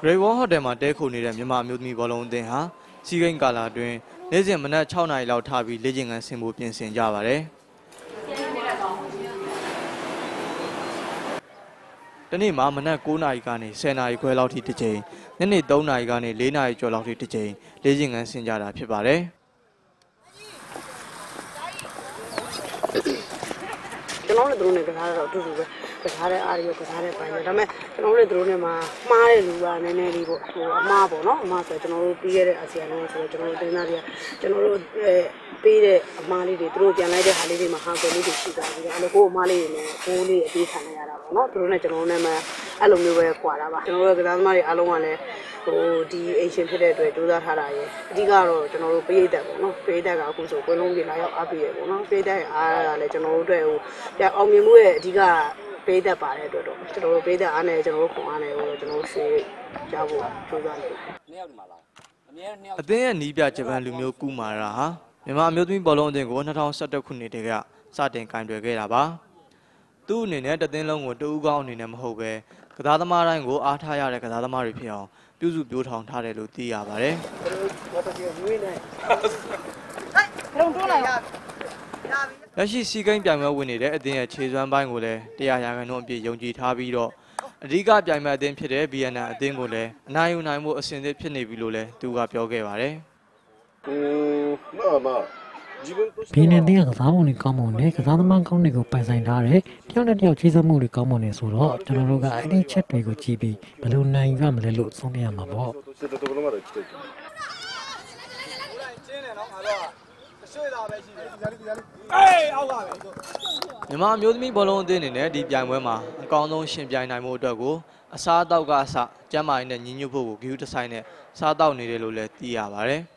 Great Wall Hotel မှာတဲခိုနေတဲ့မြန်မာမျိုးသမီးဘောလုံးအသင်းဟာစီးကိန်းကာလာတွင်နေ့စဉ်မနက်6 နာရီလောက်ထားပြီးလေ့ကျင့်ခန်းဆင်ဖို့ပြင်ဆင်ကြပါတယ်။တနေ့မှာမနက်9 နာရီကနေ10 နာရီခွဲလောက်ထိတစ်ချိန်ညနေ3 နာရီကနေ4 နာရီကျော်လောက်ထိတစ်ချိန်လေ့ကျင့်ခန်းဆင်ကြတာဖြစ်ပါတယ်။ကျွန်တော်တို့နဲ့ကစားတော့အတူတူပဲကစားတဲ့အားရကစားတဲ့ပိုင်းပဲဒါပေမဲ့ကျွန်တော်တို့နဲ့မှာမှားတဲ့လူကနည်းနည်းလေးပေါ့ဟိုအမှားပေါ့နော်အမှားဆိုကျွန်တော်တို့ပြီးခဲ့တဲ့အာဆီယံလုံးဆိုတော့ကျွန်တော်တို့တင်းသားတွေကကျွန်တော်တို့ပေးတဲ့အမှားလေးတွေသူတို့ပြန်လိုက်တဲ့ဟာလေးတွေမှာဟာကွယ်လေးတွေရှိသွားပြီးတော့အဲ့လိုကိုအမှားလေးတွေနဲ့ဘိုးလေးအပေးခံရတာပေါ့နော်သူတို့နဲ့ကျွန်တော်တို့နဲ့မှအဲ့လိုမျိုးပဲခွာတာပါကျွန်တော်တို့ကစားသမားတွေအားလုံးကလည်းဟိုဒီအိမ်ရှင်ဖြစ်တဲ့အတွက်ကြိုးစားထားတာရယ်အဓိကတော့ကျွန်တော်တို့ပြည်သက်ပေါ့နော်ပြည်သက်ကအခုဆိုကွင်းလုံးကြီးလာရောက်အားပေးရပေါ့နော်ပြည်သက်အားရလည်းကျွန်တော်တို့အတွက်ဟိုအောင်မြင်မှုရဲ့အဓိကပေးတတ်ပါတယ်အတွက်တော့ကျွန်တော်တို့ပေးတတ်အားနဲ့ကျွန်တော်တို့ခွန်အားနဲ့ဟိုကျွန်တော်တို့ဆေးကြဖို့ကြိုးစားနေတယ်။နှစ်ယောက်ဒီမှာလား။အမြဲနှစ်ယောက်အသင်းရဲ့နီးပြဂျပန်လူမျိုးကူမာရာဟာမြန်မာအမျိုးသမီးဘောလုံးအသင်းကို2011ခုနှစ်တည်းကစတင်ကင်တွယ်ခဲ့တာပါ။သူ့အနေနဲ့တသင်းလုံးကိုတဦးကောင်းအနေနဲ့မဟုတ်ပဲကစားသမားတိုင်းကိုအားထားရတဲ့ကစားသမားတွေဖြစ်အောင်ပြုစုပြောထောင်ထားတယ်လို့သိရပါတယ်။လက်ရှိစီးကိန်းပြိုင်ပွဲဝင်နေတဲ့အသင်းရဲ့ခြေစွမ်းပိုင်းကိုလည်း100 ရာခိုင်နှုန်းအပြည့်ယုံကြည်ထားပြီးတော့အဓိကပြိုင်ပွဲအသင်းဖြစ်တဲ့ BNN အသင်းကိုလည်းအနိုင်ယူနိုင်မှုအဆင်သင့်ဖြစ်နေပြီလို့လည်းသူကပြောခဲ့ပါတယ်။ BNN အသင်းကစားပုံတွေကောင်းပုံနဲ့ကစားသမားကောင်းတွေကိုပိုင်ဆိုင်ထားတယ်။တယောက်နဲ့တယောက်ခြေစွမ်းမှုတွေကောင်းပုံနဲ့ဆိုတော့ကျွန်တော်တို့ကအဲ့ဒီချက်တွေကိုကြည့်ပြီးဘယ်လိုနိုင်ရမလဲလို့ဆုံးဖြတ်ရမှာပေါ့။မြန်မာအမျိုးသမီးဘောလုံးအသင်းအနေနဲ့ဒီပြိုင်ပွဲမှာအကောင်းဆုံးရှင်ပြိုင်နိုင်မှုအတွက်ကိုအစားအသောက်ကအစကျန်းမာရေးနဲ့ညီညွတ်ဖို့ကိုဂရုတစိုက်နဲ့စားတောက်နေတယ်လို့လည်းသိရပါတယ်။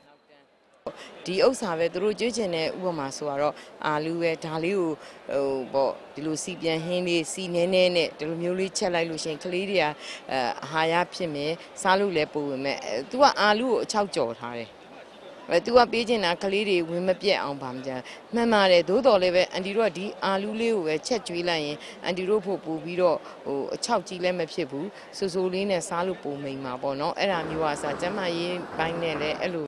ဒီဥစ္စာပဲသူတို့ကြွေးချင်တဲ့ဥပမာဆိုတော့အာလူပဲဒါလေးကိုဟိုပေါ့ဒီလိုစီပြန်ဟင်းလေးစီနဲနဲနဲ့ဒီလိုမျိုးလေးချက်လိုက်လို့ရှိရင်ကလေးတွေကအာဟာရဖြစ်မယ်စားလို့လည်းပိုဝင်မဲ့သူကအာလူကိုအချောက်ကြော်ထားတယ်သူကပေးချင်တာကလေးတွေဝင်မပြက်အောင်ပါမကြမှန်ပါတယ်သို့တော်လည်းပဲအန်တီတို့ကဒီအာလူလေးကိုပဲချက်ကျွေးလိုက်ရင်အန်တီတို့ဖို့ပို့ပြီးတော့ဟိုအချောက်ကြီးလည်းမဖြစ်ဘူးစိုးစိုးလေးနဲ့စားလို့ပုံမိန်မှာပေါ့နော်အဲ့ဒါမျိုးကစားကျမရေးပိုင်းနဲ့လည်းအဲ့လို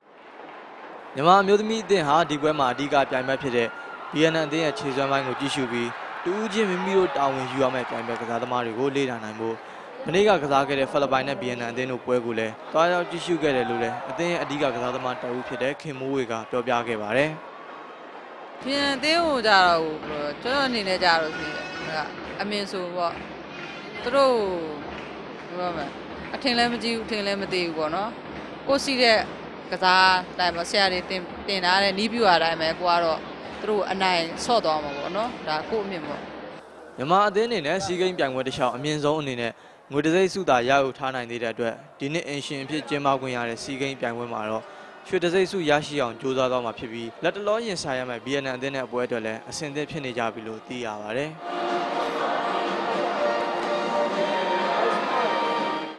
မြန်မာအမျိုးသမီးအသင်းဟာဒီပွဲမှာအဓိကပြိုင်ပွဲဖြစ်တဲ့ BNN အသင်းရဲ့ခြေစွမ်းပိုင်းကိုကြည့်ရှုပြီးတူးချင်းမိမိတို့တာဝန်ယူရမယ့်ပြိုင်ပွဲကစားသမားတွေကိုလေ့လာနိုင်ဖို့မနေ့ကကစားခဲ့တဲ့ဖိလစ်ပိုင်နဲ့ BNN အသင်းတို့ပွဲကိုလည်းတွားရောက်ကြည့်ရှုခဲ့တယ်လို့လည်းအသင်းရဲ့အဓိကကစားသမားတအုပ်ဖြစ်တဲ့ခင်မိုးဝေကပြောပြခဲ့ပါတယ်။ BNN အသင်းကိုကြတော့ကျွန်တော်အနေနဲ့ကြတော့အမင်းဆိုပေါ့သူတို့ဘာမှအထင်လည်းမကြည့်ဘူးထင်လည်းမသိဘူးပေါ့နော်ကိုစီတဲ့ကစားတိုင်းမှာဆရာတွေတင်ထားတဲ့နီးပြူအတိုင်းပဲကိုကတော့သူတို့အနိုင်ဆော့သွားမှာပေါ့နော်ဒါကိုအမြင်ပေါ့မြန်မာအသင်းအနေနဲ့စီးကိန်းပြိုင်ပွဲတစ်လျှောက်အမြင့်ဆုံးအနေနဲ့ငွေတစိမ့်စုတာရယူထားနိုင်သေးတဲ့အတွက်ဒီနှစ်အင်ရှင်အဖြစ်ကျင်းပခွင့်ရတဲ့စီးကိန်းပြိုင်ပွဲမှာတော့ရွှေတစိမ့်စုရရှိအောင်ကြိုးစားသွားမှာဖြစ်ပြီးလက်တလောရင်ဆိုင်ရမယ့် BNN အသင်းနဲ့အပွဲအတွက်လည်းအဆင်သင့်ဖြစ်နေကြပြီလို့သိရပါတယ်။